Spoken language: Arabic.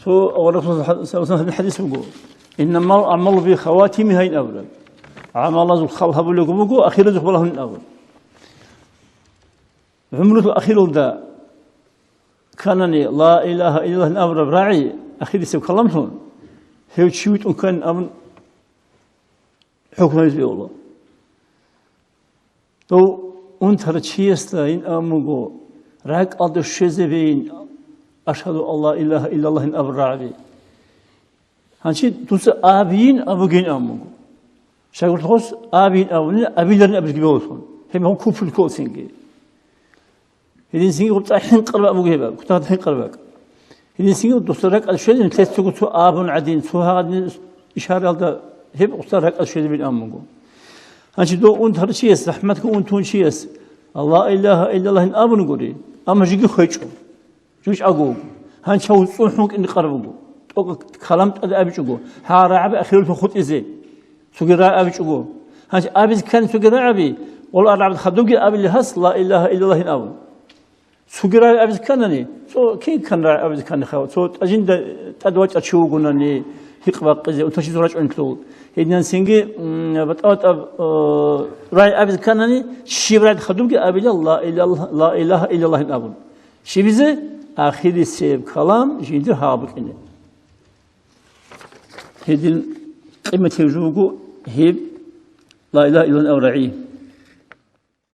الرسول صلى الله عليه وسلم الحديث يقول إنما العمل بخواتيمها الأول عمل الخلها بلقمه أخيرا يقبله من الأول عمره الأخير ده كانني لا إله إلا الله الأمر براعي أخير يسوي كلامهم هي تشويت أن كان أمن حكم يزي الله تو أنت هرتشيست إن أمغو راك أدو الشزبين أشهد الله إله إلا الله الأمر براعي هنشي توس أبين أبوجين أمغو شايف الخوص أبين أبيلرن أبز جبولهم هم كوفل كوسينجي هذين سينجي قلت الحين قرب أبو جيبك كنت الحين قربك هذين سينجي دوسترك الشيء اللي تلتقوا تو آبن عدين تو هذا إشارة هذا هب دوسترك الشيء من أممكم هنشي دو أنت هرشيس رحمتك أنت هنشيس الله إله إلا الله إن أبن قولي أما جيجي خيشوا جوش أقول هنشوا صنحك إن قربوا تو كلامت هذا أبي شو هارا عبي أخير الفخوت إزاي سجراء أبي شو هنش أبي كان سجراء أبي والله أنا خدوق أبي اللي هس لا إله إلا الله إن أبن سجراء أبي كانني سو كين كان رأي أبي كان خاوت سو أجند تدوج أشوف قلناني هيك بقى وتشي زراج أنكلو هيدنا سينجي بتأوت رأي أبي كانني شيبرد خدوق أبي لا إله إلا الله إن أبن شيبزه آخر السيب كلام جندر هابك إنه هيدين قيمة الجوجو هيب لا إله إلا الله أورعيه